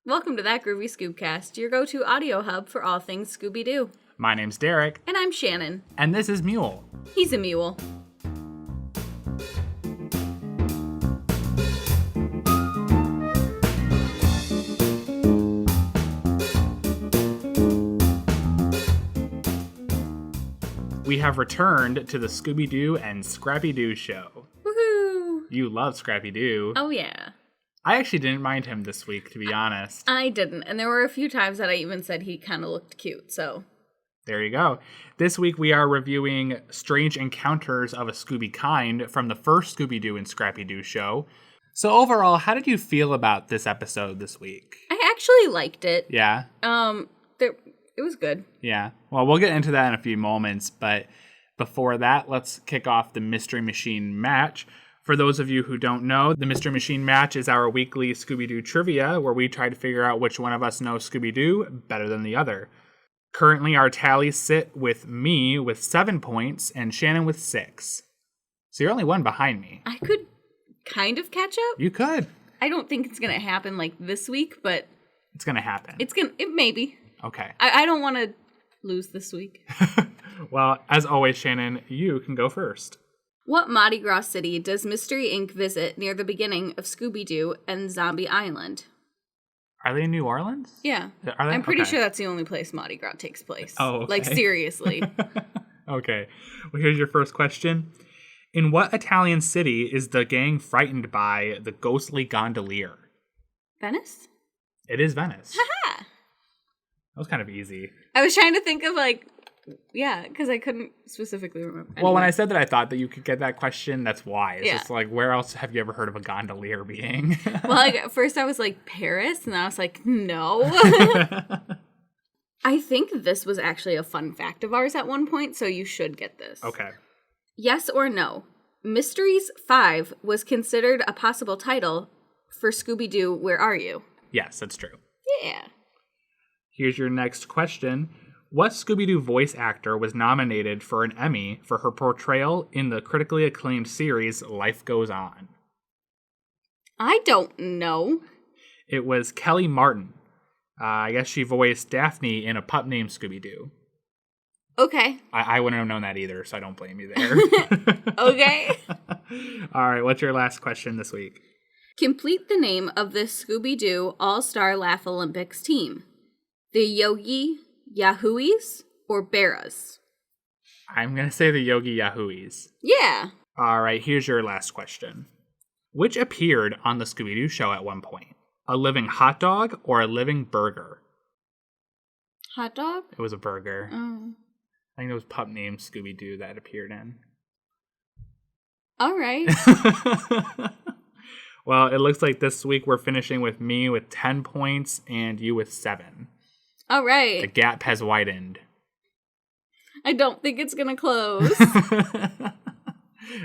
Welcome to that Groovy Scoobcast, your go-to audio hub for all things Scooby-Doo. My name's Derek. And I'm Shannon. And this is Mule. He's a mule. We have returned to the Scooby-Doo and Scrappy-Doo show. Woohoo! You love Scrappy-Doo. Oh, yeah. I actually didn't mind him this week, to be honest. I didn't, and there were a few times that I even said he kind of looked cute, so... There you go. This week we are reviewing Strange Encounters of a Scooby Kind from the first Scooby-Doo and Scrappy-Doo show. So overall, how did you feel about this episode this week? I actually liked it. Yeah? It was good. Yeah. Well, we'll get into that in a few moments, but before that, let's kick off the Mystery Machine match. For those of you who don't know, the Mystery Machine match is our weekly Scooby-Doo trivia, where we try to figure out which one of us knows Scooby-Doo better than the other. Currently, our tallies sit with me with 7 points and Shannon with 6. So you're only one behind me. I could kind of catch up. You could. I don't think it's going to happen like this week, but... It's going to happen. It maybe. Okay. I don't want to lose this week. Well, as always, Shannon, you can go first. What Mardi Gras city does Mystery Inc. visit near the beginning of Scooby-Doo and Zombie Island? Are they in New Orleans? Yeah. Are they? I'm pretty Okay. sure that's the only place Mardi Gras takes place. Oh, okay. Like, seriously. Okay. Well, here's your first question. In what Italian city is the gang frightened by the ghostly gondolier? Venice? It is Venice. Haha! That was kind of easy. I was trying to think of, because I couldn't specifically remember. Well, when I said that I thought that you could get that question, that's why. It's Yeah. just like, where else have you ever heard of a gondolier being? Well, at first I was like, Paris, and I was like, no. I think this was actually a fun fact of ours at one point, so you should get this. Okay. Yes or no? Mysteries 5 was considered a possible title for Scooby-Doo, Where Are You? Yes, that's true. Yeah. Here's your next question. What Scooby-Doo voice actor was nominated for an Emmy for her portrayal in the critically acclaimed series Life Goes On? I don't know. It was Kelly Martin. I guess she voiced Daphne in a pup named Scooby-Doo. Okay. I wouldn't have known that either, so I don't blame you there. Okay. All right, what's your last question this week? Complete the name of the Scooby-Doo All-Star Laugh Olympics team. The Yogi Yahooies or Beras? I'm going to say the Yogi Yahooies. Yeah. All right, here's your last question. Which appeared on the Scooby-Doo show at one point? A living hot dog or a living burger? Hot dog? It was a burger. Oh. I think it was pup named Scooby-Doo that appeared in. All right. Well, it looks like this week we're finishing with me with 10 points and you with 7. All right. The gap has widened. I don't think it's going to close.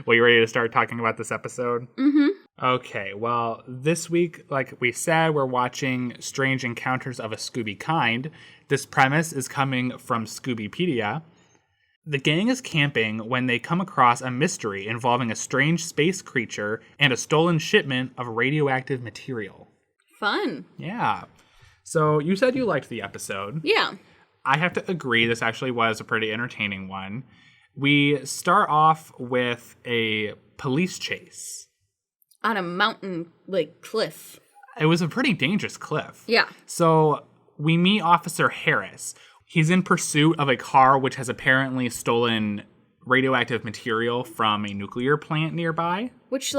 Well, you ready to start talking about this episode? Mm-hmm. Okay, well, this week, like we said, we're watching Strange Encounters of a Scooby Kind. This premise is coming from Scoobypedia. The gang is camping when they come across a mystery involving a strange space creature and a stolen shipment of radioactive material. Fun. Yeah. So you said you liked the episode. Yeah. I have to agree, this actually was a pretty entertaining one. We start off with a police chase. On a mountain, cliff. It was a pretty dangerous cliff. Yeah. So we meet Officer Harris. He's in pursuit of a car which has apparently stolen radioactive material from a nuclear plant nearby. Which,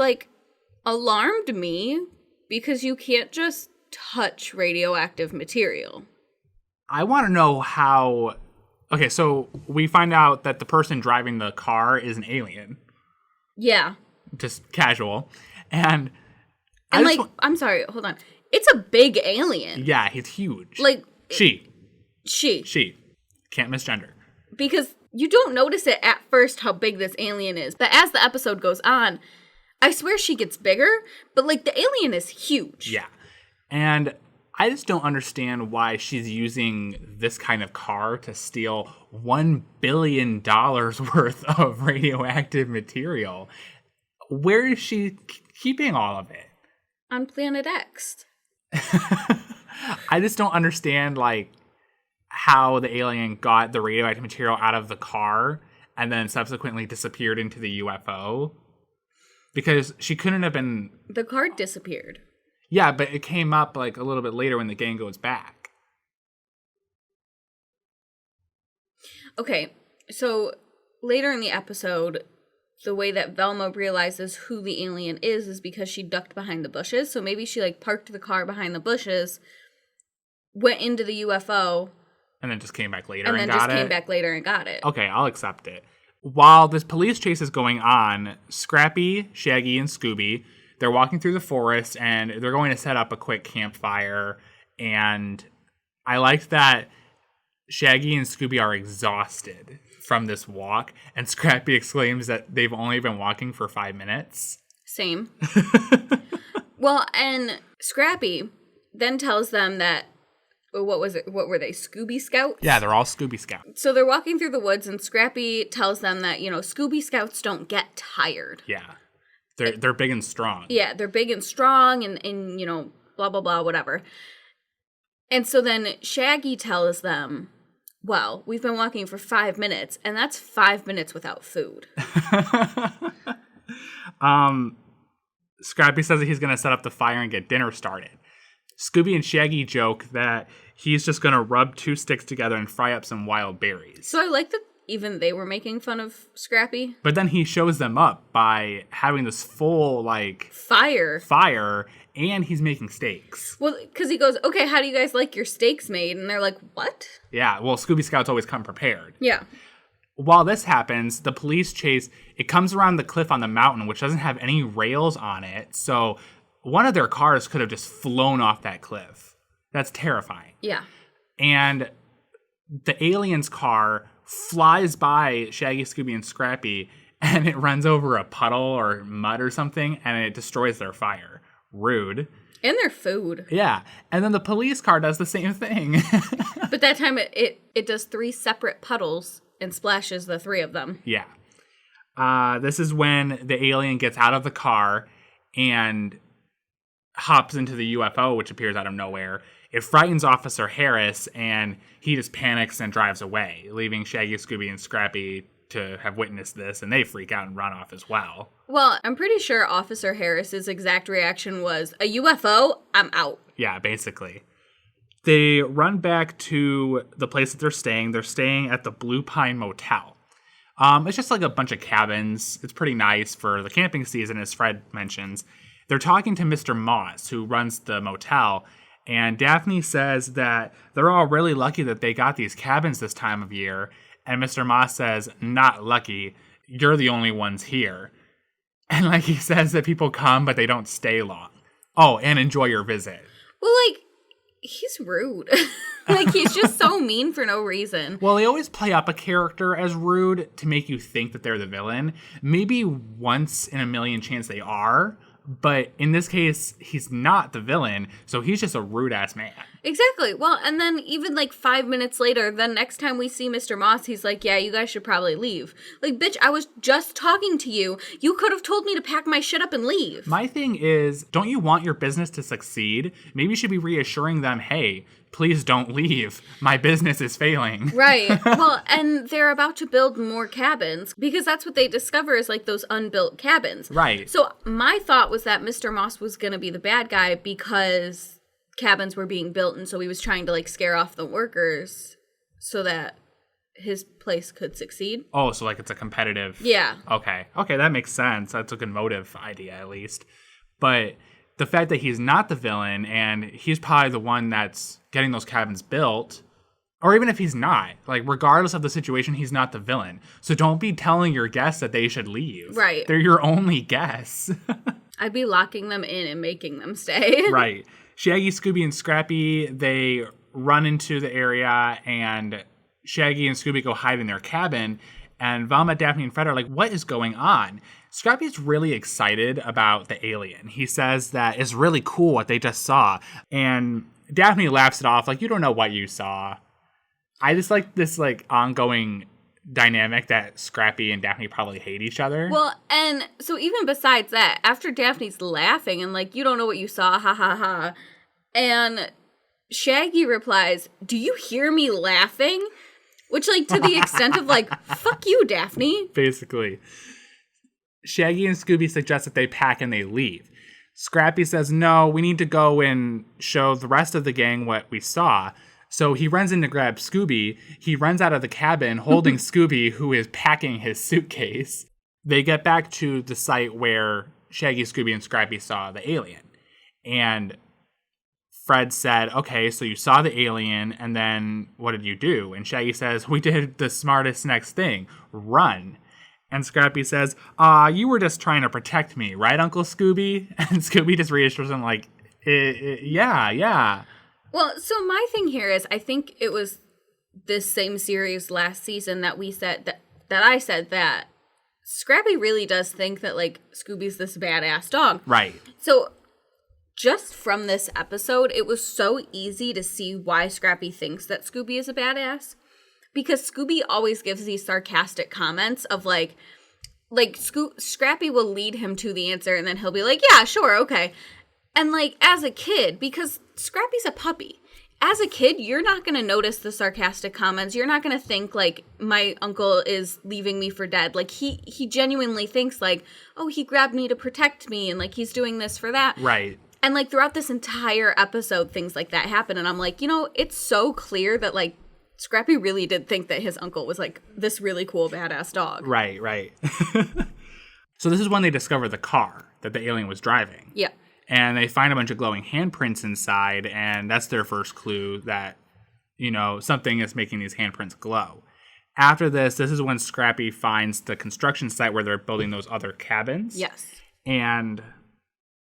alarmed me because you can't just touch radioactive material. I want to know how... Okay, so we find out that the person driving the car is an alien. Yeah. Just casual. And I'm sorry, hold on. It's a big alien. Yeah, he's huge. She. Can't misgender. Because you don't notice it at first how big this alien is. But as the episode goes on, I swear she gets bigger. But, the alien is huge. Yeah. And I just don't understand why she's using this kind of car to steal $1 billion worth of radioactive material. Where is she keeping all of it? On Planet X. I just don't understand, like, how the alien got the radioactive material out of the car and then subsequently disappeared into the UFO. Because she couldn't have been... The car disappeared. Yeah, but it came up, like, a little bit later when the gang goes back. Okay, so later in the episode, the way that Velma realizes who the alien is because she ducked behind the bushes. So maybe she, like, parked the car behind the bushes, went into the UFO... And then just came back later and came back later and got it. Okay, I'll accept it. While this police chase is going on, Scrappy, Shaggy, and Scooby, they're walking through the forest, and they're going to set up a quick campfire. And I liked that Shaggy and Scooby are exhausted from this walk, and Scrappy exclaims that they've only been walking for 5 minutes. Same. Well, and Scrappy then tells them that, what was it? What were they? Scooby Scouts? Yeah, they're all Scooby Scouts. So they're walking through the woods, and Scrappy tells them that, Scooby Scouts don't get tired. Yeah. They're big and strong. Yeah, they're big and strong and blah, blah, blah, whatever. And so then Shaggy tells them, well, we've been walking for 5 minutes, and that's 5 minutes without food. Scrappy says that he's going to set up the fire and get dinner started. Scooby and Shaggy joke that he's just going to rub 2 sticks together and fry up some wild berries. So I like that even they were making fun of Scrappy. But then he shows them up by having this full, like... Fire, and he's making steaks. Well, because he goes, okay, how do you guys like your steaks made? And they're like, what? Yeah, well, Scooby Scouts always come prepared. Yeah. While this happens, the police chase, it comes around the cliff on the mountain, which doesn't have any rails on it, so... One of their cars could have just flown off that cliff. That's terrifying. Yeah. And the alien's car flies by Shaggy, Scooby, and Scrappy, and it runs over a puddle or mud or something, and it destroys their fire. Rude. And their food. Yeah. And then the police car does the same thing. But that time it does 3 separate puddles and splashes the 3 of them. Yeah. This is when the alien gets out of the car and... hops into the UFO, which appears out of nowhere. It frightens Officer Harris, and he just panics and drives away, leaving Shaggy, Scooby, and Scrappy to have witnessed this, and they freak out and run off as well. Well, I'm pretty sure Officer Harris's exact reaction was, a UFO? I'm out. Yeah, basically. They run back to the place that they're staying. They're staying at the Blue Pine Motel. It's just like a bunch of cabins. It's pretty nice for the camping season, as Fred mentions. They're talking to Mr. Moss, who runs the motel, and Daphne says that they're all really lucky that they got these cabins this time of year, and Mr. Moss says, not lucky, you're the only ones here. And, like, he says that people come, but they don't stay long. Oh, and enjoy your visit. Well, like, he's rude. Like, he's just so mean for no reason. Well, they always play up a character as rude to make you think that they're the villain. Maybe once in a million chance they are. But in this case, he's not the villain, so he's just a rude-ass man. Exactly. Well, and then even like 5 minutes later, the next time we see Mr. Moss, he's like, yeah, you guys should probably leave. Like, bitch, I was just talking to you. You could have told me to pack my shit up and leave. My thing is, don't you want your business to succeed? Maybe you should be reassuring them, hey, please don't leave. My business is failing. Right. Well, and they're about to build more cabins because that's what they discover is like those unbuilt cabins. Right. So my thought was that Mr. Moss was going to be the bad guy because cabins were being built, and so he was trying to like scare off the workers so that his place could succeed. Oh, so like it's a competitive... Yeah. Okay, that makes sense. That's a good motive idea, at least. But the fact that he's not the villain, and he's probably the one that's getting those cabins built, or even if he's not, like, regardless of the situation, he's not the villain. So don't be telling your guests that they should leave. Right. They're your only guests. I'd be locking them in and making them stay. Right. Shaggy, Scooby, and Scrappy, they run into the area, and Shaggy and Scooby go hide in their cabin, and Velma, Daphne, and Fred are like, what is going on? Scrappy's really excited about the alien. He says that it's really cool what they just saw, and Daphne laughs it off, like, you don't know what you saw. I just like this, like, ongoing dynamic that Scrappy and Daphne probably hate each other. Well, and so even besides that, after Daphne's laughing and like, you don't know what you saw, ha ha ha, and Shaggy replies, "Do you hear me laughing?" Which, like, to the extent of, like, fuck you, Daphne. Basically. Shaggy and Scooby suggest that they pack and they leave. Scrappy says, no, we need to go and show the rest of the gang what we saw. So he runs in to grab Scooby. He runs out of the cabin holding Scooby, who is packing his suitcase. They get back to the site where Shaggy, Scooby, and Scrappy saw the alien. And Fred said, okay, so you saw the alien, and then what did you do? And Shaggy says, we did the smartest next thing, run. And Scrappy says, you were just trying to protect me, right, Uncle Scooby? And Scooby just reassures him, like, yeah. Well, so my thing here is, I think it was this same series last season that we said, that I said that Scrappy really does think that, like, Scooby's this badass dog. Right. So just from this episode, it was so easy to see why Scrappy thinks that Scooby is a badass. Because Scooby always gives these sarcastic comments of, like Scrappy will lead him to the answer, and then he'll be like, yeah, sure, okay. And, like, as a kid, because Scrappy's a puppy, as a kid, you're not going to notice the sarcastic comments. You're not going to think, like, my uncle is leaving me for dead. Like, he genuinely thinks, like, oh, he grabbed me to protect me, and, like, he's doing this for that. Right. And, like, throughout this entire episode, things like that happen. And I'm like, you know, it's so clear that, like, Scrappy really did think that his uncle was, like, this really cool, badass dog. Right. So this is when they discover the car that the alien was driving. Yeah. And they find a bunch of glowing handprints inside, and that's their first clue that, you know, something is making these handprints glow. After this is when Scrappy finds the construction site where they're building those other cabins. Yes. And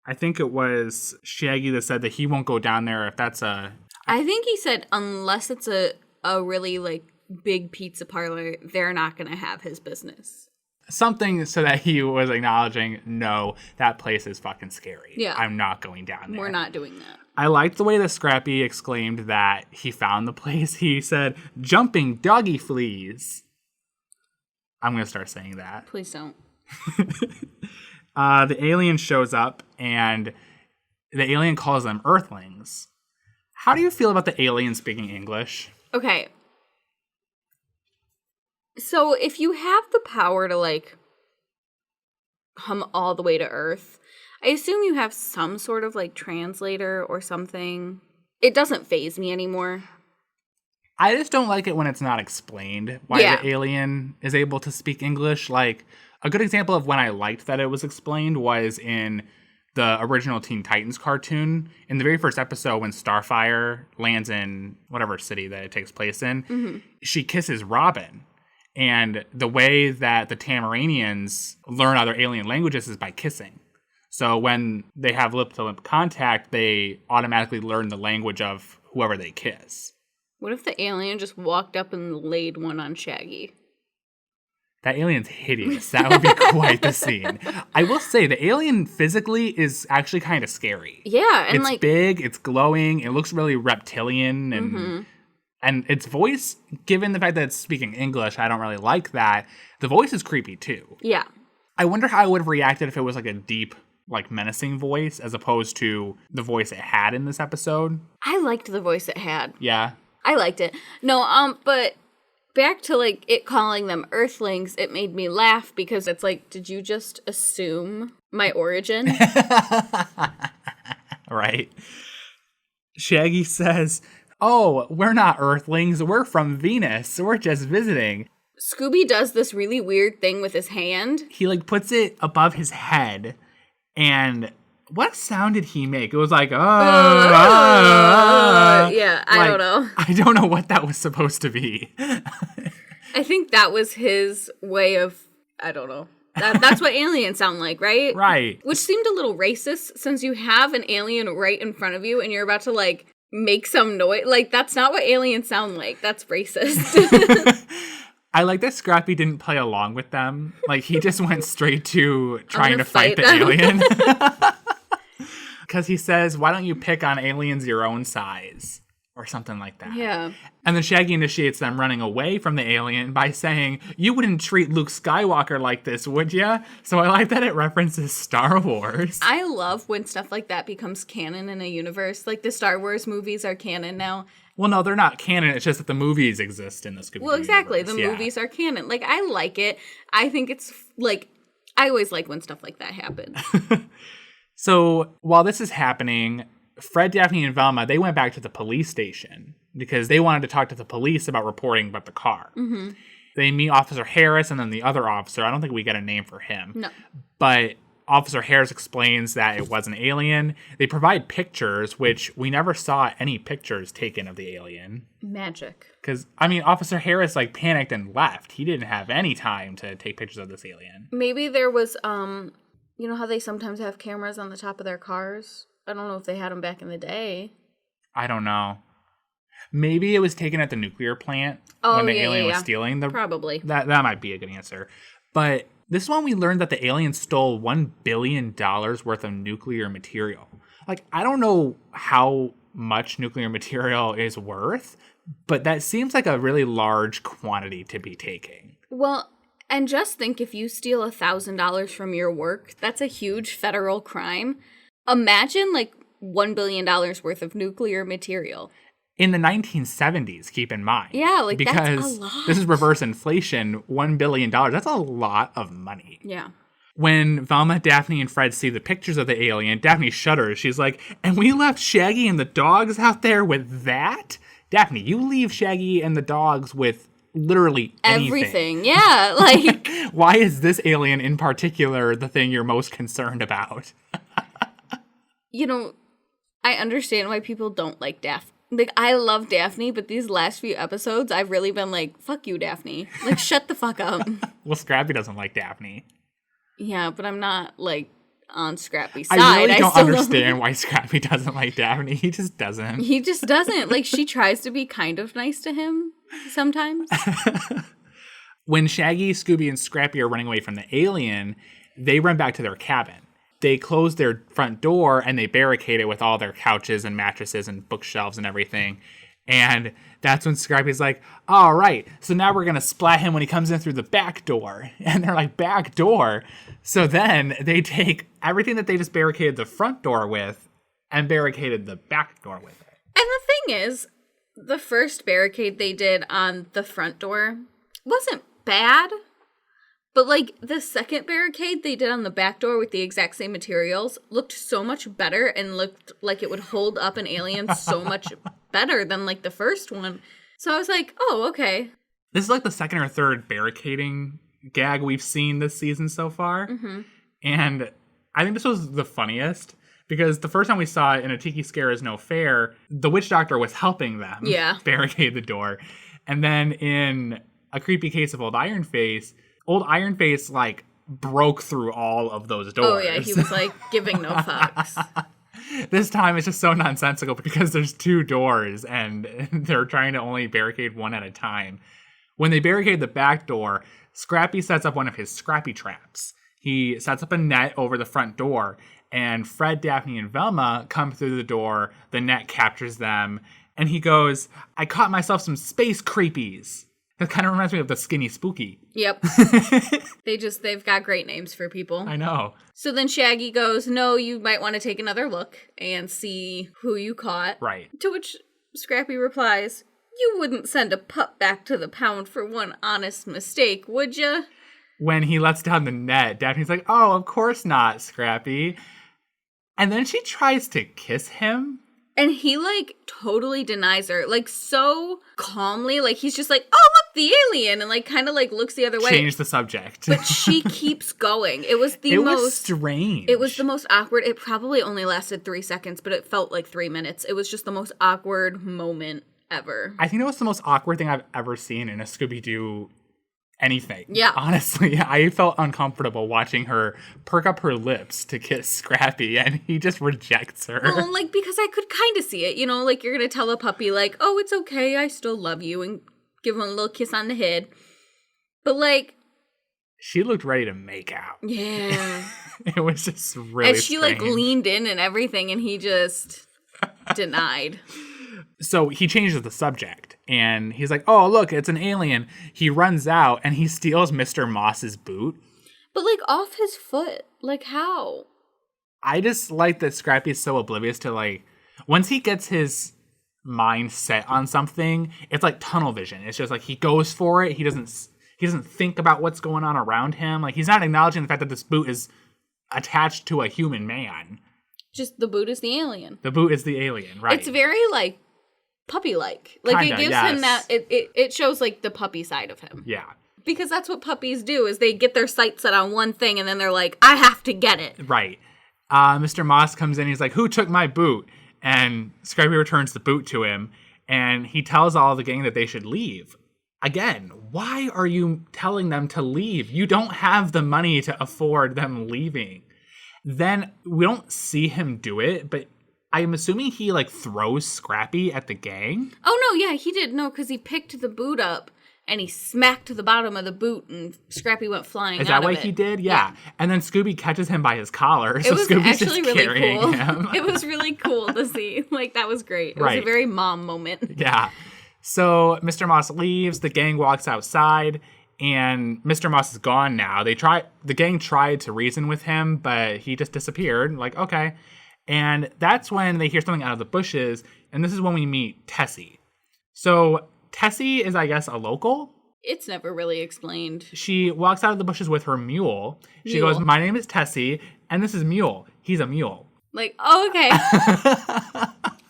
I think it was Shaggy that said that he won't go down there if that's a... I think he said unless it's a really, like, big pizza parlor, they're not going to have his business. Something so that he was acknowledging, no, that place is fucking scary. Yeah. I'm not going down there. We're not doing that. I liked the way that Scrappy exclaimed that he found the place. He said, jumping doggy fleas. I'm going to start saying that. Please don't. The alien shows up, and the alien calls them Earthlings. How do you feel about the alien speaking English? Okay. So if you have the power to, like, come all the way to Earth, I assume you have some sort of, like, translator or something. It doesn't faze me anymore. I just don't like it when it's not explained why the alien is able to speak English. Like, a good example of when I liked that it was explained was in the original Teen Titans cartoon. In the very first episode, when Starfire lands in whatever city that it takes place in, she kisses Robin. And the way that the Tamaranians learn other alien languages is by kissing. So when they have lip-to-lip contact, they automatically learn the language of whoever they kiss. What if the alien just walked up and laid one on Shaggy? That alien's hideous. That would be quite the scene. I will say, the alien physically is actually kind of scary. Yeah, and it's like... big, it's glowing, it looks really reptilian, and... And its voice, given the fact that it's speaking English, I don't really like that. The voice is creepy, too. Yeah. I wonder how I would have reacted if it was like a deep, like menacing voice, as opposed to the voice it had in this episode. I liked the voice it had. Yeah. I liked it. No, but back to, like, it calling them Earthlings, it made me laugh because it's like, did you just assume my origin? Right. Shaggy says... Oh, we're not Earthlings. We're from Venus. We're just visiting. Scooby does this really weird thing with his hand. He, like, puts it above his head. And what sound did he make? It was like, Yeah, I don't know. I don't know what that was supposed to be. I think that was his way of, I don't know. That's what aliens sound like, right? Right. Which seemed a little racist since you have an alien right in front of you and you're about to, like, make some noise. Like, that's not what aliens sound like. That's racist. I like that Scrappy didn't play along with them. Like, he just went straight to trying to fight the alien. Because he says, why don't you pick on aliens your own size? or something like that. Yeah. And then Shaggy initiates them running away from the alien by saying, "You wouldn't treat Luke Skywalker like this, would ya?" So I like that it references Star Wars. I love when stuff like that becomes canon in a universe. Like the Star Wars movies are canon now. Well, no, they're not canon. It's just that the movies exist in the Scooby-Doo Well, exactly. universe. The movies are canon. Like, I like it. I think it's, like, I always like when stuff like that happens. So while this is happening, Fred, Daphne, and Velma, they went back to the police station because they wanted to talk to the police about reporting about the car. Mm-hmm. They meet Officer Harris and then the other officer. I don't think we get a name for him. No. But Officer Harris explains that it was an alien. They provide pictures, which we never saw any pictures taken of the alien. Magic. Because, I mean, Officer Harris, like, panicked and left. He didn't have any time to take pictures of this alien. Maybe there was, you know how they sometimes have cameras on the top of their cars? I don't know if they had them back in the day. I don't know. Maybe it was taken at the nuclear plant when the alien was stealing the... Probably. That might be a good answer. But this one we learned that the alien stole $1 billion worth of nuclear material. Like, I don't know how much nuclear material is worth, but that seems like a really large quantity to be taking. Well, and just think if you steal $1,000 from your work, that's a huge federal crime. Imagine, like, $1 billion worth of nuclear material. In the 1970s, keep in mind. Yeah, like, because that's a lot. This is reverse inflation, $1 billion. That's a lot of money. Yeah. When Velma, Daphne, and Fred see the pictures of the alien, Daphne shudders. She's like, "And we left Shaggy and the dogs out there with that?" Daphne, you leave Shaggy and the dogs with literally anything. Everything, yeah. Like, why is this alien in particular the thing you're most concerned about? you know, I understand why people don't like Daphne. Like, I love Daphne, but these last few episodes, I've really been like, fuck you, Daphne. Like, shut the fuck up. Well, Scrappy doesn't like Daphne. Yeah, but I'm not, like, on Scrappy's side. I really don't understand why Scrappy doesn't like Daphne. He just doesn't. He just doesn't. Like, she tries to be kind of nice to him sometimes. When Shaggy, Scooby, and Scrappy are running away from the alien, they run back to their cabin. They close their front door and they barricade it with all their couches and mattresses and bookshelves and everything. And that's when Scrappy's like, "All right, so now we're going to splat him when he comes in through the back door." And they're like, "Back door?" So then they take everything that they just barricaded the front door with and barricaded the back door with it. And the thing is, the first barricade they did on the front door wasn't bad. But, like, the second barricade they did on the back door with the exact same materials looked so much better and looked like it would hold up an alien so much better than, like, the first one. So I was like, oh, okay. This is, like, the second or third barricading gag we've seen this season so far. Mm-hmm. And I think this was the funniest because the first time we saw it in A Tiki Scare Is No Fair, the witch doctor was helping them barricade the door. And then in A Creepy Case of Old Iron Face, like, broke through all of those doors. Oh, yeah, he was, like, giving no fucks. This time it's just so nonsensical because there's two doors and they're trying to only barricade one at a time. When they barricade the back door, Scrappy sets up one of his Scrappy traps. He sets up a net over the front door, and Fred, Daphne, and Velma come through the door. The net captures them, and he goes, "I caught myself some space creepies." That kind of reminds me of the Skinny Spooky. Yep. They've got great names for people. I know. So then Shaggy goes, "No, you might want to take another look and see who you caught." Right. To which Scrappy replies, "You wouldn't send a pup back to the pound for one honest mistake, would ya?" When he lets down the net, Daphne's like, "Oh, of course not, Scrappy." And then she tries to kiss him. And he, like, totally denies her, like, so calmly. Like, he's just like, "Oh, look, the alien," and, like, kind of, like, looks the other way. Change the subject. But she keeps going. It was It was strange. It was the most awkward. It probably only lasted 3 seconds, but it felt like 3 minutes. It was just the most awkward moment ever. I think it was the most awkward thing I've ever seen in a Scooby-Doo anything. Yeah. Honestly, I felt uncomfortable watching her perk up her lips to kiss Scrappy, and he just rejects her. Well, like, because I could kind of see it, you know, like, you're going to tell a puppy, like, "Oh, it's okay, I still love you," and give him a little kiss on the head. But, like... She looked ready to make out. Yeah. It was just really And she, strange. like, leaned in and everything, and he just denied. So he changes the subject, and he's like, oh, look, it's an alien. He runs out, and he steals Mr. Moss's boot. But, like, off his foot. Like, how? I just like that Scrappy's so oblivious to, like, once he gets his mind set on something, it's like tunnel vision. It's just like he goes for it. He doesn't think about what's going on around him. Like, he's not acknowledging the fact that this boot is attached to a human man. Just the boot is the alien. The boot is the alien, right? It's very, like, puppy-like. Like, Kinda, it gives him that, it shows, like, the puppy side of him. Yeah. Because that's what puppies do, is they get their sights set on one thing, and then they're like, I have to get it. Right. Mr. Moss comes in, he's like, who took my boot? And Scrappy returns the boot to him, and he tells all the gang that they should leave. Again, why are you telling them to leave? You don't have the money to afford them leaving. Then we don't see him do it, but I'm assuming he, like, throws Scrappy at the gang. Oh, no, yeah, he did. No, because he picked the boot up, and he smacked the bottom of the boot, and Scrappy went flying out of it. Is that what he did? Yeah. And then Scooby catches him by his collar, so it was Scooby's actually just really carrying cool. him. It was really cool to see. Like, that was great. It was a very mom moment. Yeah. So Mr. Moss leaves, the gang walks outside, and Mr. Moss is gone now. The gang tried to reason with him, but he just disappeared. Like, okay. And that's when they hear something out of the bushes, and this is when we meet Tessie. So Tessie is, I guess, a local. It's never really explained. She walks out of the bushes with her mule. She goes, my name is Tessie, and this is Mule. He's a mule. Like, oh, okay.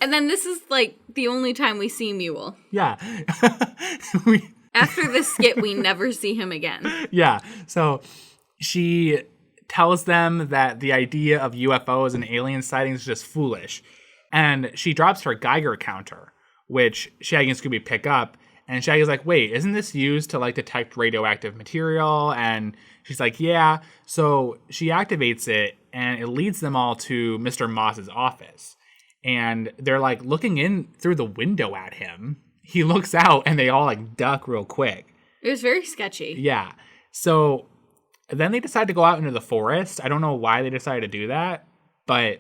And then this is, like, the only time we see Mule. Yeah. After this skit, we never see him again. Yeah. So she tells them that the idea of UFOs and alien sightings is just foolish. And she drops her Geiger counter, which Shaggy and Scooby pick up. And Shaggy's like, wait, isn't this used to, like, detect radioactive material? And she's like, yeah. So she activates it, and it leads them all to Mr. Moss's office. And they're, like, looking in through the window at him. He looks out, and they all, like, duck real quick. It was very sketchy. Yeah. So then they decide to go out into the forest. I don't know why they decided to do that, but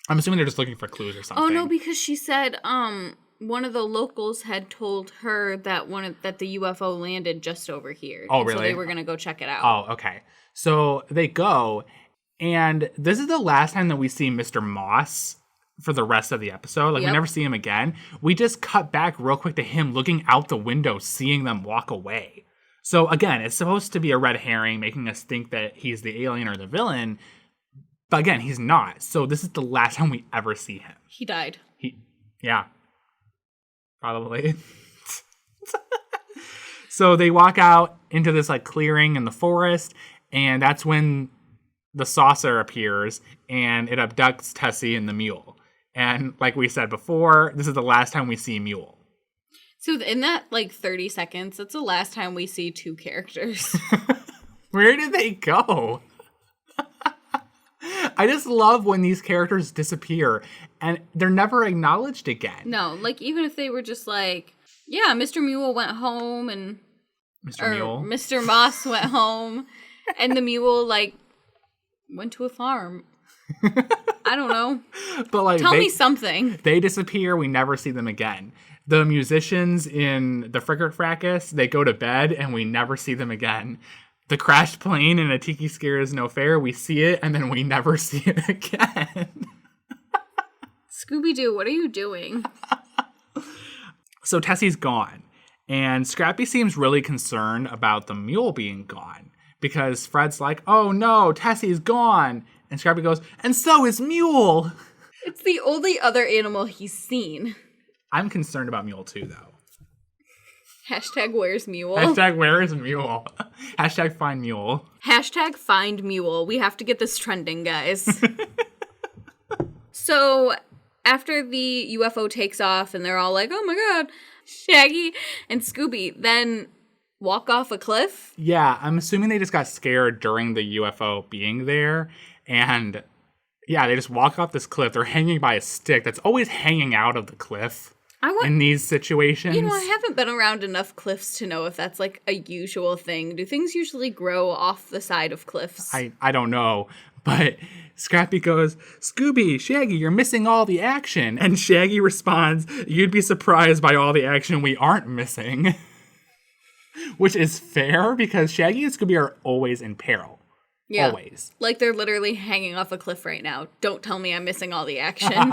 I'm assuming they're just looking for clues or something. Oh, no, because she said, one of the locals had told her that that the UFO landed just over here. Oh, really? So they were going to go check it out. Oh, okay. So they go, and this is the last time that we see Mr. Moss for the rest of the episode. Like, we never see him again. We just cut back real quick to him looking out the window, seeing them walk away. So, again, it's supposed to be a red herring, making us think that he's the alien or the villain. But, again, he's not. So this is the last time we ever see him. He died. Yeah. Probably. So they walk out into this, like, clearing in the forest, and that's when the saucer appears, and it abducts Tessie and the mule. And like we said before, this is the last time we see Mule. So in that, like, 30 seconds, that's the last time we see two characters. Where did they go? I just love when these characters disappear and they're never acknowledged again. No, like, even if they were just like, yeah, Mr. Mule went home and... Mr. Moss went home and the mule, like, went to a farm. I don't know. But, like, Tell me something. They disappear. We never see them again. The musicians in the Fricker Fracas, they go to bed and we never see them again. The crashed plane in A Tiki Scares No Fair, we see it and then we never see it again. Scooby-Doo, what are you doing? So Tessie's gone. And Scrappy seems really concerned about the mule being gone. Because Fred's like, oh no, Tessie's gone. And Scrappy goes, and so is Mule. It's the only other animal he's seen. I'm concerned about Mule too, though. Hashtag where's Mule? Hashtag where is Mule? Hashtag find Mule. Hashtag find Mule. We have to get this trending, guys. So after the UFO takes off and they're all like, oh my god, Shaggy and Scooby then walk off a cliff. Yeah, I'm assuming they just got scared during the UFO being there. And yeah, they just walk off this cliff. They're hanging by a stick that's always hanging out of the cliff in these situations. You know, I haven't been around enough cliffs to know if that's, like, a usual thing. Do things usually grow off the side of cliffs? I don't know. But Scrappy goes, Scooby, Shaggy, you're missing all the action. And Shaggy responds, you'd be surprised by all the action we aren't missing. Which is fair because Shaggy and Scooby are always in peril. Yeah. Always. Like they're literally hanging off a cliff right now. Don't tell me I'm missing all the action.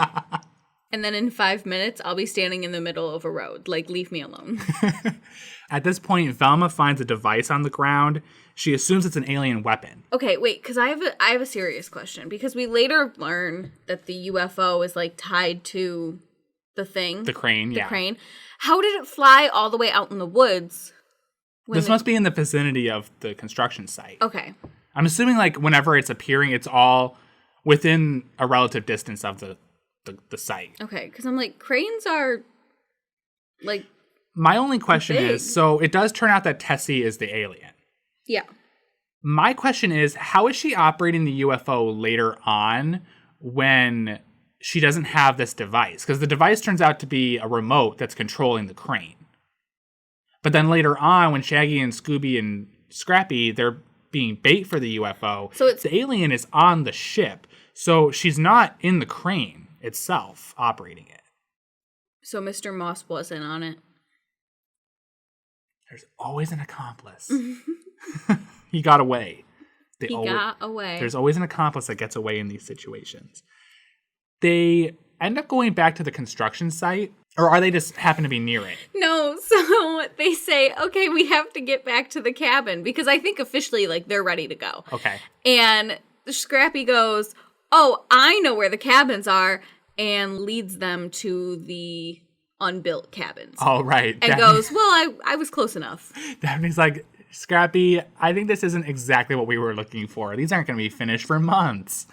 And then in 5 minutes, I'll be standing in the middle of a road. Like, leave me alone. At this point, Velma finds a device on the ground. She assumes it's an alien weapon. Okay, wait, because I have a serious question. Because we later learn that the UFO is, like, tied to the thing. The crane, The crane. How did it fly all the way out in the woods? This must be in the vicinity of the construction site. Okay. I'm assuming, like, whenever it's appearing, it's all within a relative distance of the site. Okay, because I'm like, cranes are, like, my only question big. is, so it does turn out that Tessie is the alien. Yeah. My question is, how is she operating the UFO later on when she doesn't have this device? Because the device turns out to be a remote that's controlling the crane. But then later on, when Shaggy and Scooby and Scrappy, they're being bait for the UFO, so the alien is on the ship. So she's not in the crane itself operating it. So Mr. Moss wasn't on it. There's always an accomplice. He got away. Got away. There's always an accomplice that gets away in these situations. They end up going back to the construction site, or are they just happen to be near it? No, so they say, okay, we have to get back to the cabin, because I think officially, like, they're ready to go. Okay. And Scrappy goes, oh, I know where the cabins are, and leads them to the unbuilt cabins. All right. And goes, well, I was close enough. Daphne's like, Scrappy, I think this isn't exactly what we were looking for. These aren't going to be finished for months.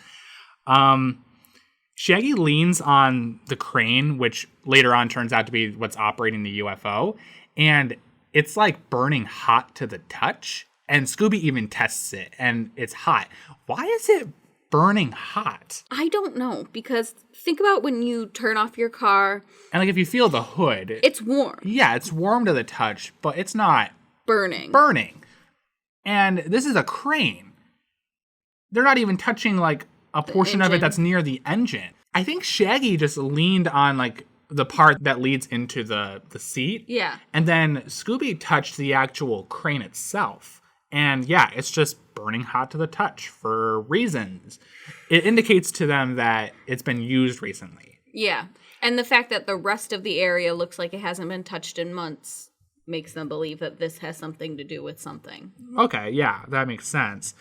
Shaggy leans on the crane, which later on turns out to be what's operating the UFO, and it's like burning hot to the touch, and Scooby even tests it, and it's hot. Why is it burning hot? I don't know, because think about when you turn off your car. And like if you feel the hood, it's warm. Yeah, it's warm to the touch, but it's not burning. And this is a crane. They're not even touching like a portion of it that's near the engine. I think Shaggy just leaned on like the part that leads into the seat. Yeah. And then Scooby touched the actual crane itself. And yeah, it's just burning hot to the touch for reasons. It indicates to them that it's been used recently. Yeah. And the fact that the rest of the area looks like it hasn't been touched in months makes them believe that this has something to do with something. Okay, yeah, that makes sense.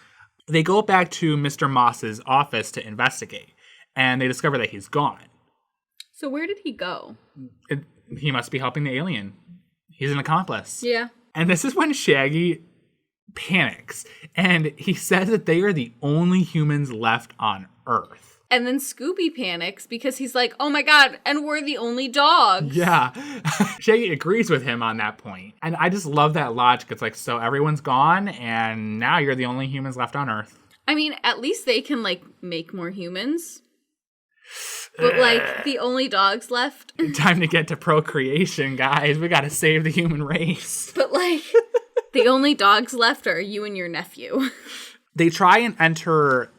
They go back to Mr. Moss's office to investigate, and they discover that he's gone. So where did he go? He must be helping the alien. He's an accomplice. Yeah. And this is when Shaggy panics, and he says that they are the only humans left on Earth. And then Scooby panics because he's like, oh my god, and we're the only dogs. Yeah. Shaggy agrees with him on that point. And I just love that logic. It's like, so everyone's gone, and now you're the only humans left on Earth. I mean, at least they can, like, make more humans. But, like, the only dogs left. Time to get to procreation, guys. We gotta save the human race. But, like, the only dogs left are you and your nephew. They try and enter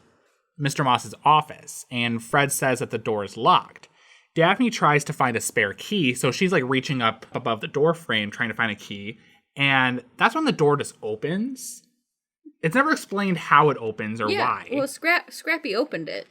Mr. Moss's office, and Fred says that the door is locked. Daphne tries to find a spare key, so she's like reaching up above the door frame trying to find a key, and that's when the door just opens. It's never explained how it opens or why. Well, Scrappy opened it.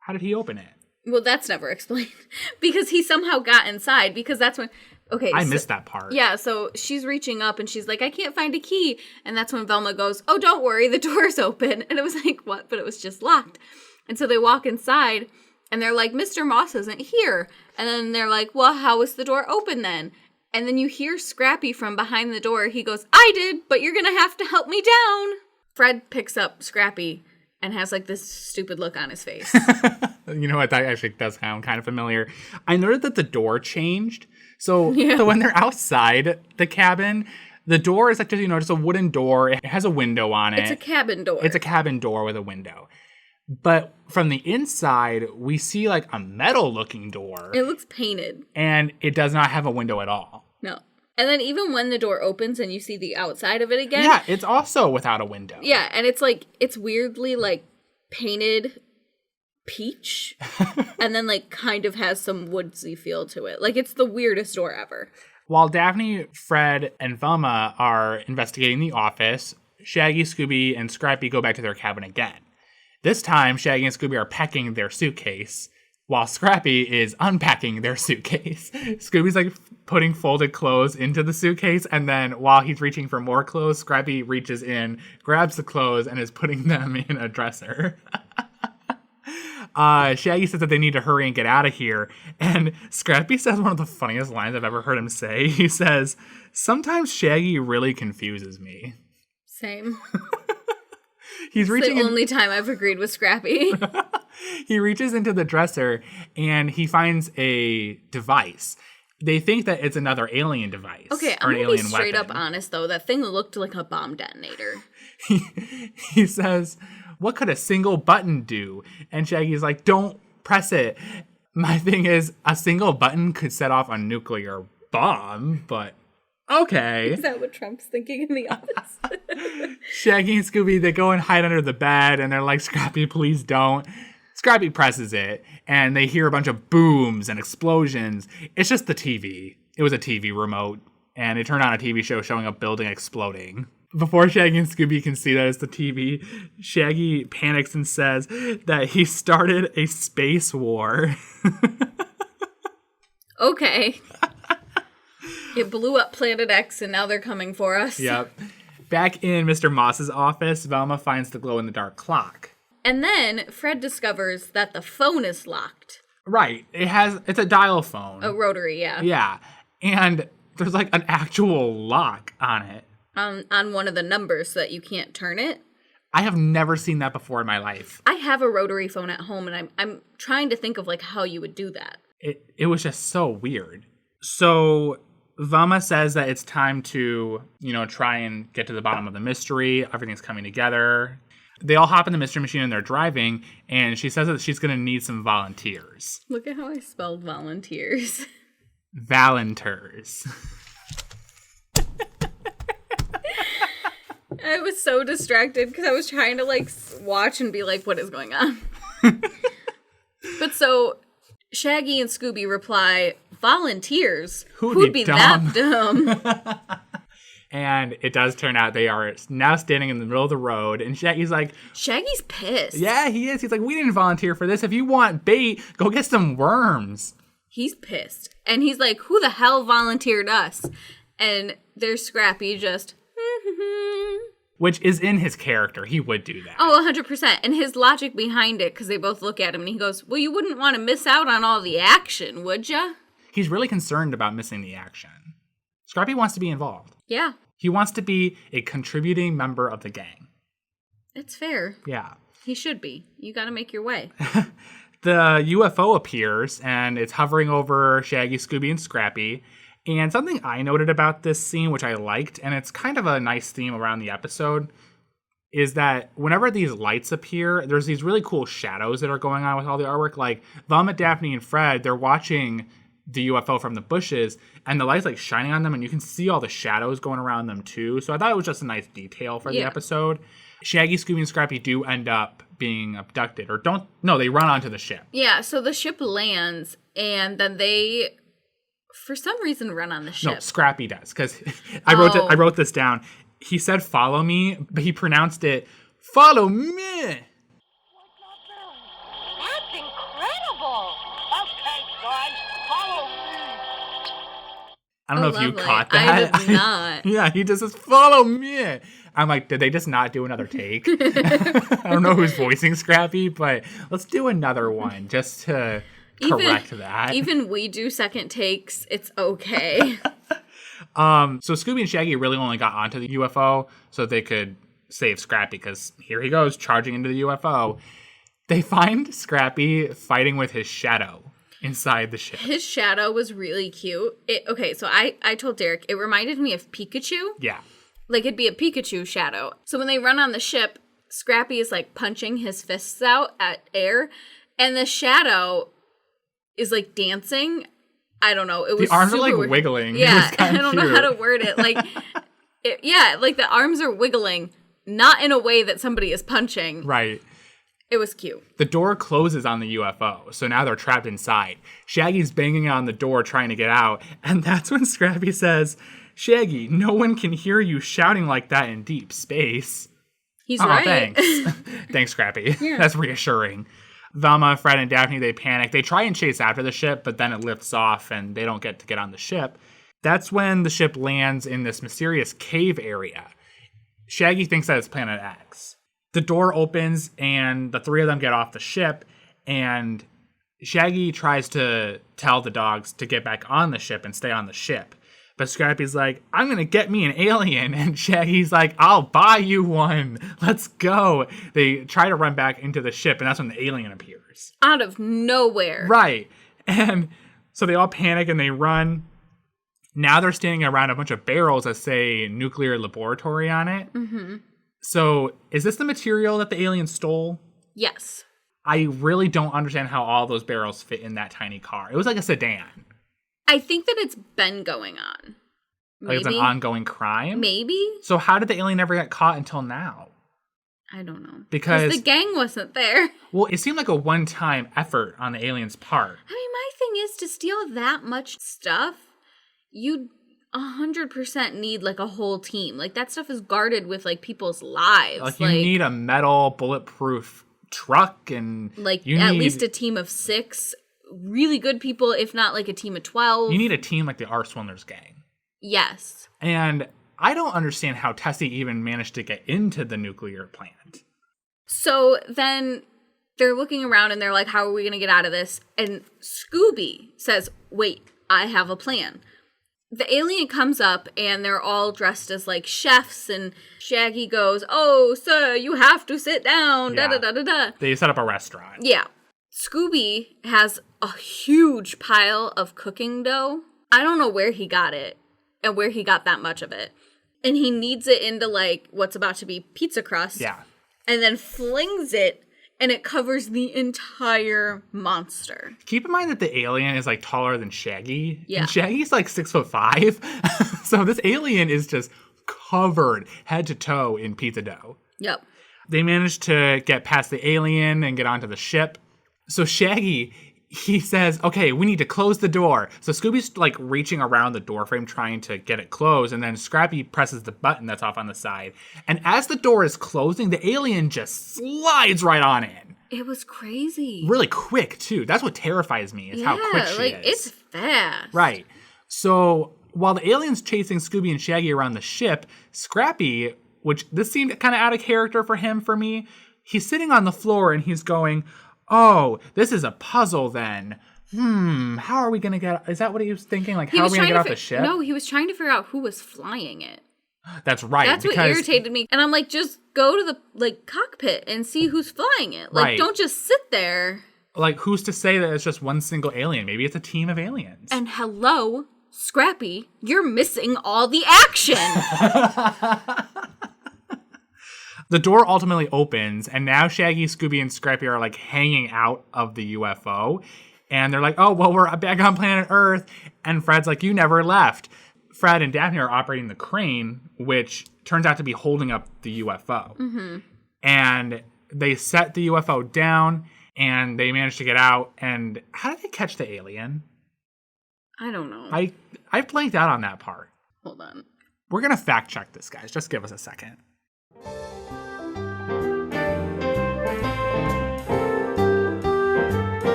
How did he open it? Well, that's never explained. Because he somehow got inside, because that's when... Okay, I missed that part. Yeah, so she's reaching up and she's like, I can't find a key. And that's when Velma goes, oh, don't worry, the door's open. And it was like, what? But it was just locked. And so they walk inside and they're like, Mr. Moss isn't here. And then they're like, well, how was the door open then? And then you hear Scrappy from behind the door. He goes, I did, but you're going to have to help me down. Fred picks up Scrappy and has like this stupid look on his face. You know what? That actually does sound kind of familiar. I noted that the door changed. So when they're outside the cabin, the door is like just, just a wooden door. It has a window on it. It's a cabin door. It's a cabin door with a window. But from the inside, we see like a metal looking door. It looks painted. And it does not have a window at all. No. And then even when the door opens and you see the outside of it again. Yeah, it's also without a window. Yeah, and it's like, it's weirdly like painted peach and then like kind of has some woodsy feel to it. Like it's the weirdest door ever. While Daphne, Fred, and Velma are investigating the office, Shaggy, Scooby, and Scrappy go back to their cabin again. This time, Shaggy and Scooby are packing their suitcase, while Scrappy is unpacking their suitcase. Scooby's like putting folded clothes into the suitcase, and then while he's reaching for more clothes, Scrappy reaches in, grabs the clothes, and is putting them in a dresser. Shaggy says that they need to hurry and get out of here, and Scrappy says one of the funniest lines I've ever heard him say. He says, "Sometimes Shaggy really confuses me." Same. He's reaching the only time I've agreed with Scrappy. He reaches into the dresser and he finds a device. They think that it's another alien device. Okay, I'm going to be straight up honest, though. That thing looked like a bomb detonator. He says, "What could a single button do?" And Shaggy's like, "Don't press it. My thing is, a single button could set off a nuclear bomb, but okay." Is that what Trump's thinking in the office? Shaggy and Scooby, they go and hide under the bed, and they're like, "Scrappy, please don't." Scrappy presses it, and they hear a bunch of booms and explosions. It's just the TV. It was a TV remote, and it turned on a TV show showing a building exploding. Before Shaggy and Scooby can see that it's the TV, Shaggy panics and says that he started a space war. Okay. It blew up Planet X, and now they're coming for us. Yep. Back in Mr. Moss's office, Velma finds the glow-in-the-dark clock. And then Fred discovers that the phone is locked. Right. It's a dial phone. A rotary, yeah. Yeah. And there's like an actual lock on it. On one of the numbers so that you can't turn it. I have never seen that before in my life. I have a rotary phone at home, and I'm trying to think of like how you would do that. It was just so weird. So Velma says that it's time to, try and get to the bottom of the mystery. Everything's coming together. They all hop in the mystery machine and they're driving, and she says that she's going to need some volunteers. Look at how I spelled volunteers. Valenters. I was so distracted because I was trying to like watch and be like, what is going on? But so Shaggy and Scooby reply, volunteers? Who'd be that dumb? And it does turn out they are now standing in the middle of the road. And Shaggy's like... Shaggy's pissed. Yeah, he is. He's like, we didn't volunteer for this. If you want bait, go get some worms. He's pissed. And he's like, who the hell volunteered us? And there's Scrappy just... Which is in his character. He would do that. Oh, 100%. And his logic behind it, because they both look at him and he goes, well, you wouldn't want to miss out on all the action, would ya? He's really concerned about missing the action. Scrappy wants to be involved. Yeah. He wants to be a contributing member of the gang. It's fair. Yeah. He should be. You got to make your way. The UFO appears, and it's hovering over Shaggy, Scooby, and Scrappy. And something I noted about this scene, which I liked, and it's kind of a nice theme around the episode, is that whenever these lights appear, there's these really cool shadows that are going on with all the artwork. Like, Velma, Daphne, and Fred, they're watching the UFO from the bushes, and the light's like shining on them, and you can see all the shadows going around them too. So I thought it was just a nice detail for the episode. Shaggy, Scooby, and Scrappy do end up being abducted, they run onto the ship. Yeah, so the ship lands, and then they, for some reason, run on the ship. No, Scrappy does, because I wrote this down. He said follow me, but he pronounced it follow me. That's incredible. Okay, guys, follow me. I don't know if you lovely. caught that. I did not. Yeah, he just says, follow me. I'm like, did they just not do another take? I don't know who's voicing Scrappy, but let's do another one just to correct that. Even we do second takes. It's okay. So Scooby and Shaggy really only got onto the UFO so they could save Scrappy, because here he goes charging into the UFO. They find Scrappy fighting with his shadow inside the ship. His shadow was really cute. So I told Derek, it reminded me of Pikachu. Yeah. Like, it'd be a Pikachu shadow. So when they run on the ship, Scrappy is, like, punching his fists out at air, and the shadow is, like, dancing. I don't know. It was the arms are, like, weird. wiggling. Yeah, I don't know how to word it. Like, like, the arms are wiggling, not in a way that somebody is punching. Right. It was cute. The door closes on the UFO, so now they're trapped inside. Shaggy's banging on the door trying to get out, and that's when Scrappy says, Shaggy, no one can hear you shouting like that in deep space. He's right. Thanks. Thanks, Scrappy. Yeah. That's reassuring. Velma, Fred, and Daphne, they panic. They try and chase after the ship, but then it lifts off, and they don't get to get on the ship. That's when the ship lands in this mysterious cave area. Shaggy thinks that it's Planet X. The door opens, and the three of them get off the ship, and Shaggy tries to tell the dogs to get back on the ship and stay on the ship. But Scrappy's like, I'm going to get me an alien. And Shaggy's like, I'll buy you one. Let's go. They try to run back into the ship, and that's when the alien appears. Out of nowhere. Right. And so they all panic, and they run. Now they're standing around a bunch of barrels that say nuclear laboratory on it. Mm-hmm. So is this the material that the alien stole? Yes. I really don't understand how all those barrels fit in that tiny car. It was like a sedan. I think that it's been going on. Maybe. Like it's an ongoing crime? Maybe. So how did the alien never get caught until now? I don't know. Because the gang wasn't there. Well, it seemed like a one-time effort on the alien's part. I mean, my thing is, to steal that much stuff, you 100% need like a whole team. Like that stuff is guarded with like people's lives. Like you need a metal bulletproof truck and like at least a team of 6 really good people, if not like a team of 12. You need a team like the R Swindlers gang. Yes. And I don't understand how Tessie even managed to get into the nuclear plant. So then they're looking around and they're like, how are we going to get out of this? And Scooby says, wait, I have a plan. The alien comes up and they're all dressed as like chefs, and Shaggy goes, oh, sir, you have to sit down. Yeah. Da-da-da-da-da. They set up a restaurant. Yeah. Scooby has a huge pile of cooking dough. I don't know where he got it and where he got that much of it. And he kneads it into like what's about to be pizza crust. Yeah. And then flings it, and it covers the entire monster. Keep in mind that the alien is like taller than Shaggy. Yeah. And Shaggy's like 6'5". So this alien is just covered head to toe in pizza dough. Yep. They manage to get past the alien and get onto the ship. So Shaggy, he says, okay, we need to close the door. So Scooby's like reaching around the door frame trying to get it closed, and then Scrappy presses the button that's off on the side. And as the door is closing, the alien just slides right on in. It was crazy. Really quick, too. That's what terrifies me, is how quick she is. It's fast. Right. So while the alien's chasing Scooby and Shaggy around the ship, Scrappy, which this seemed kind of out of character for me, he's sitting on the floor and he's going, oh, this is a puzzle then. How are we going to get... Is that what he was thinking? Like, how are we going to get off the ship? No, he was trying to figure out who was flying it. That's right. That's what irritated me. And I'm like, just go to the like cockpit and see who's flying it. Like, don't just sit there. Like, who's to say that it's just one single alien? Maybe it's a team of aliens. And hello, Scrappy, you're missing all the action. The door ultimately opens, and now Shaggy, Scooby, and Scrappy are, like, hanging out of the UFO. And they're like, oh, well, we're back on planet Earth. And Fred's like, you never left. Fred and Daphne are operating the crane, which turns out to be holding up the UFO. Mm-hmm. And they set the UFO down, and they manage to get out. And how did they catch the alien? I don't know. I blanked out on that part. Hold on. We're going to fact check this, guys. Just give us a second.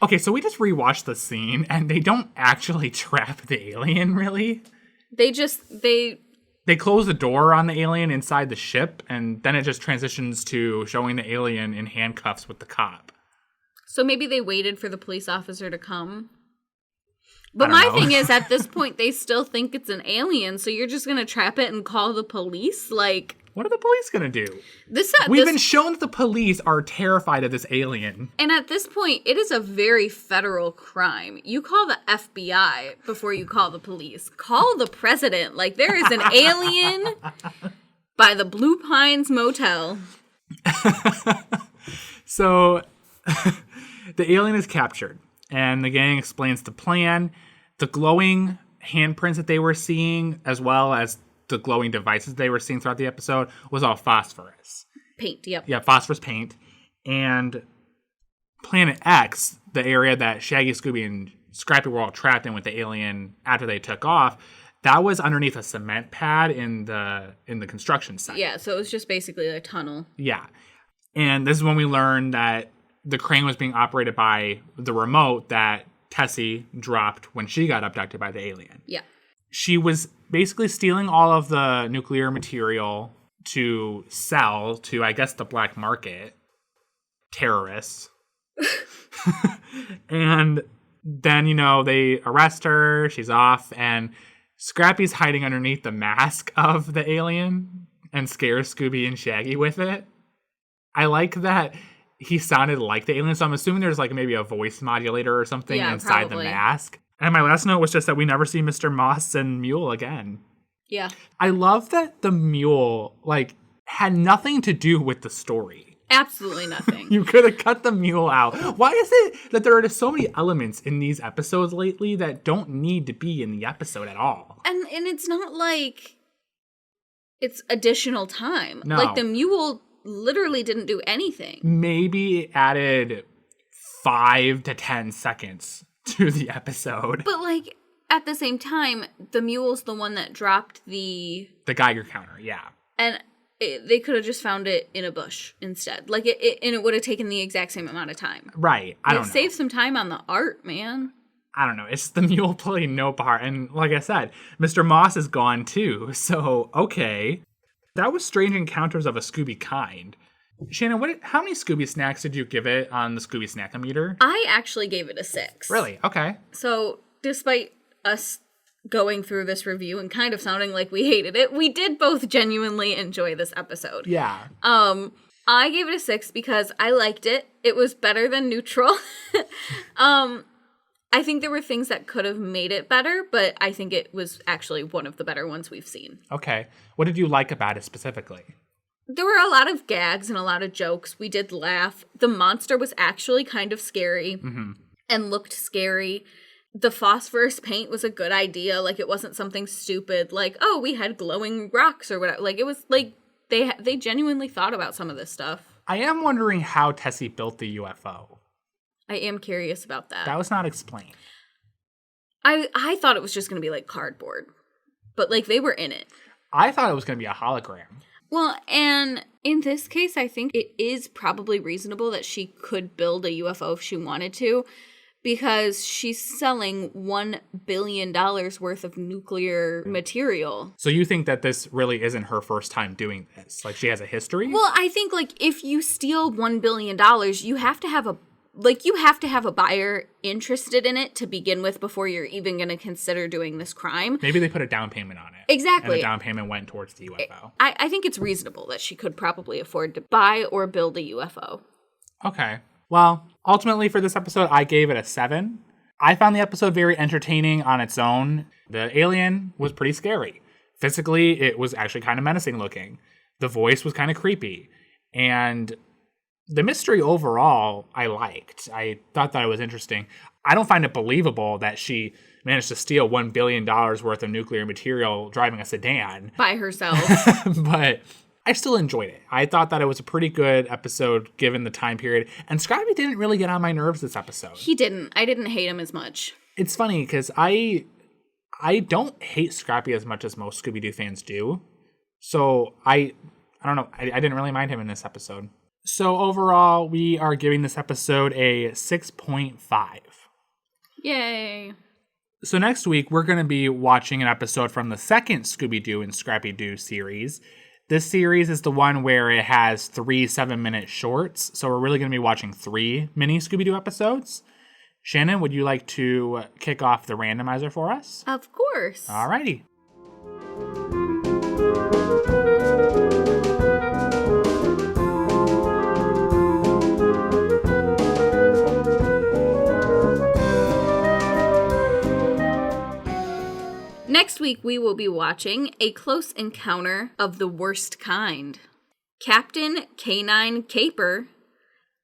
Okay, so we just rewatched the scene, and they don't actually trap the alien, really. They close the door on the alien inside the ship, and then it just transitions to showing the alien in handcuffs with the cop. So maybe they waited for the police officer to come. But my thing is, at this point, they still think it's an alien, so you're just going to trap it and call the police? Like... What are the police going to do? We've been shown that the police are terrified of this alien. And at this point, it is a very federal crime. You call the FBI before you call the police. Call the president. Like, there is an alien by the Blue Pines Motel. So the alien is captured, and the gang explains the plan. The glowing handprints that they were seeing, as well as the glowing devices they were seeing throughout the episode, was all phosphorus. Paint, yep. Yeah, phosphorus paint. And Planet X, the area that Shaggy, Scooby, and Scrappy were all trapped in with the alien after they took off, that was underneath a cement pad in the construction site. Yeah, so it was just basically a tunnel. Yeah. And this is when we learned that the crane was being operated by the remote that Tessie dropped when she got abducted by the alien. Yeah. She was basically stealing all of the nuclear material to sell to, I guess, the black market terrorists. And then, they arrest her. She's off. And Scrappy's hiding underneath the mask of the alien and scares Scooby and Shaggy with it. I like that he sounded like the alien, so I'm assuming there's like maybe a voice modulator or something inside probably. the mask. And my last note was just that we never see Mr. Moss and Mule again. Yeah. I love that the Mule, had nothing to do with the story. Absolutely nothing. You could have cut the Mule out. Why is it that there are just so many elements in these episodes lately that don't need to be in the episode at all? And it's not like it's additional time. No. Like, the Mule literally didn't do anything. Maybe it added 5 to 10 seconds to the episode. But, at the same time, the Mule's the one that dropped the Geiger counter, yeah. And they could have just found it in a bush instead. And it would have taken the exact same amount of time. Right. I don't know. Save some time on the art, man. I don't know. It's the Mule playing no part. And like I said, Mr. Moss is gone too. So, okay. That was Strange Encounters of a Scooby Kind. Shannon, how many Scooby snacks did you give it on the Scooby Snack-O-Meter? I actually gave it a 6. Really? Okay. So, despite us going through this review and kind of sounding like we hated it, we did both genuinely enjoy this episode. Yeah. I gave it a 6 because I liked it. It was better than neutral. I think there were things that could have made it better, but I think it was actually one of the better ones we've seen. Okay. What did you like about it specifically? There were a lot of gags and a lot of jokes. We did laugh. The monster was actually kind of scary and looked scary. The phosphorus paint was a good idea. It wasn't something stupid like, oh, we had glowing rocks or whatever. It was they genuinely thought about some of this stuff. I am wondering how Tessie built the UFO. I am curious about that. That was not explained. I thought it was just going to be cardboard. But they were in it. I thought it was going to be a hologram. Well, and in this case, I think it is probably reasonable that she could build a UFO if she wanted to, because she's selling $1 billion worth of nuclear material. So you think that this really isn't her first time doing this? She has a history? Well, I think if you steal $1 billion, you have to have a buyer interested in it to begin with before you're even going to consider doing this crime. Maybe they put a down payment on it. Exactly. And the down payment went towards the UFO. I think it's reasonable that she could probably afford to buy or build a UFO. Okay. Well, ultimately for this episode, I gave it a 7. I found the episode very entertaining on its own. The alien was pretty scary. Physically, it was actually kind of menacing looking. The voice was kind of creepy. And the mystery overall, I liked. I thought that it was interesting. I don't find it believable that she managed to steal $1 billion worth of nuclear material driving a sedan. By herself. But I still enjoyed it. I thought that it was a pretty good episode given the time period. And Scrappy didn't really get on my nerves this episode. He didn't. I didn't hate him as much. It's funny because I don't hate Scrappy as much as most Scooby-Doo fans do. So I don't know. I didn't really mind him in this episode. So overall, we are giving this episode a 6.5. Yay. So next week, we're going to be watching an episode from the second Scooby-Doo and Scrappy-Doo series. This series is the one where it has 3 7-minute shorts. So we're really going to be watching 3 mini Scooby-Doo episodes. Shannon, would you like to kick off the randomizer for us? Of course. Alrighty. Next week, we will be watching A Close Encounter of the Worst Kind. Captain Canine Caper,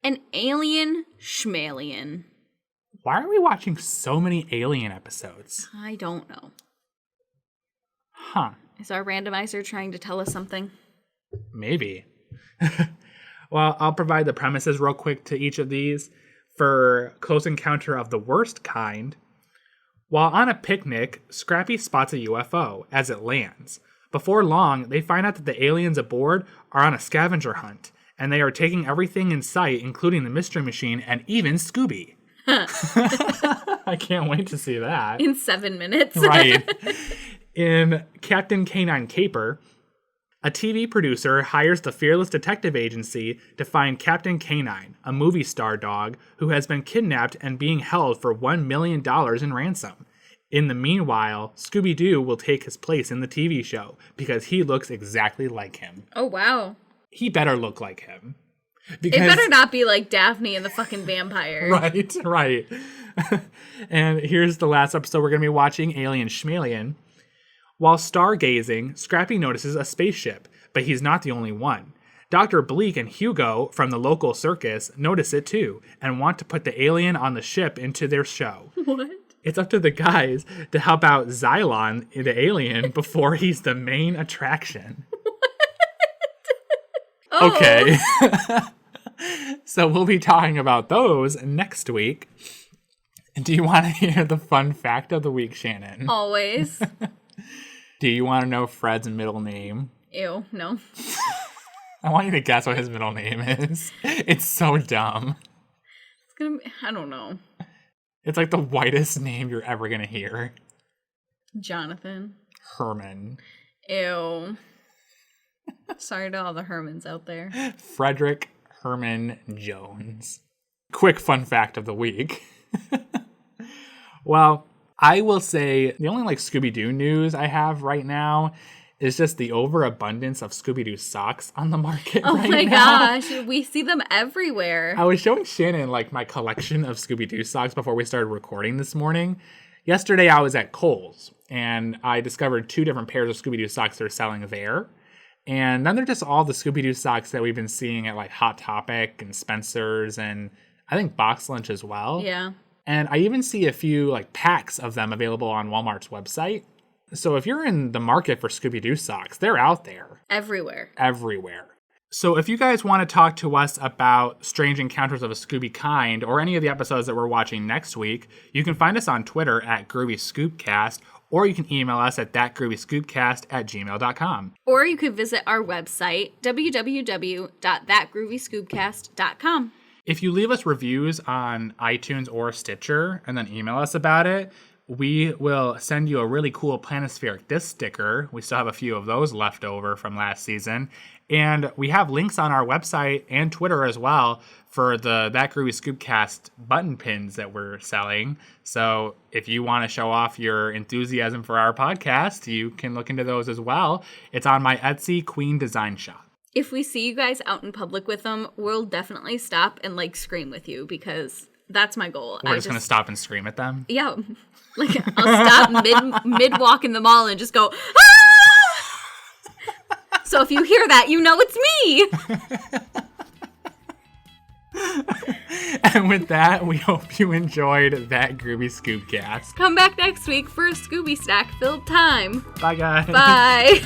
and Alien Schmalien. Why are we watching so many Alien episodes? I don't know. Huh. Is our randomizer trying to tell us something? Maybe. Well, I'll provide the premises real quick to each of these. For Close Encounter of the Worst Kind, while on a picnic, Scrappy spots a UFO as it lands. Before long, they find out that the aliens aboard are on a scavenger hunt, and they are taking everything in sight, including the Mystery Machine and even Scooby. I can't wait to see that. In 7 minutes. Right. In Captain Canine Caper, a TV producer hires the Fearless Detective Agency to find Captain Canine, a movie star dog who has been kidnapped and being held for $1 million in ransom. In the meanwhile, Scooby-Doo will take his place in the TV show because he looks exactly like him. Oh, wow. He better look like him. It better not be like Daphne and the fucking vampire. Right. And here's the last episode we're going to be watching, Alien Schmalien. While stargazing, Scrappy notices a spaceship, but he's not the only one. Dr. Bleak and Hugo from the local circus notice it too, and want to put the alien on the ship into their show. What? It's up to the guys to help out Xylon, the alien, before he's the main attraction. Oh. Okay. So we'll be talking about those next week. Do you want to hear the fun fact of the week, Shannon? Always. Do you want to know Fred's middle name? Ew, no. I want you to guess what his middle name is. It's so dumb. It's gonna be, I don't know. It's like the whitest name you're ever going to hear. Jonathan. Herman. Ew. Sorry to all the Hermans out there. Frederick Herman Jones. Quick fun fact of the week. Well, I will say the only Scooby-Doo news I have right now is just the overabundance of Scooby-Doo socks on the market right now. Oh my gosh, we see them everywhere. I was showing Shannon my collection of Scooby-Doo socks before we started recording this morning. Yesterday I was at Kohl's and I discovered 2 different pairs of Scooby-Doo socks they're selling there. And then they're just all the Scooby-Doo socks that we've been seeing at Hot Topic and Spencer's and I think Box Lunch as well. Yeah. And I even see a few packs of them available on Walmart's website. So if you're in the market for Scooby-Doo socks, they're out there. Everywhere. So if you guys want to talk to us about Strange Encounters of a Scooby Kind or any of the episodes that we're watching next week, you can find us on Twitter at Groovy Scoobcast, or you can email us at thatgroovyscoobcast@gmail.com. Or you could visit our website, www.thatgroovyscoobcast.com. If you leave us reviews on iTunes or Stitcher and then email us about it, we will send you a really cool Planispheric disc sticker. We still have a few of those left over from last season. And we have links on our website and Twitter as well for the That Groovy Scoobcast button pins that we're selling. So if you want to show off your enthusiasm for our podcast, you can look into those as well. It's on my Etsy Queen Design Shop. If we see you guys out in public with them, we'll definitely stop and scream with you because that's my goal. We're just going to stop and scream at them? Yeah. I'll stop mid walk in the mall and just go, ah! So if you hear that, you know it's me. And with that, we hope you enjoyed That Groovy Scoobcast. Come back next week for a Scooby Snack filled time. Bye, guys. Bye.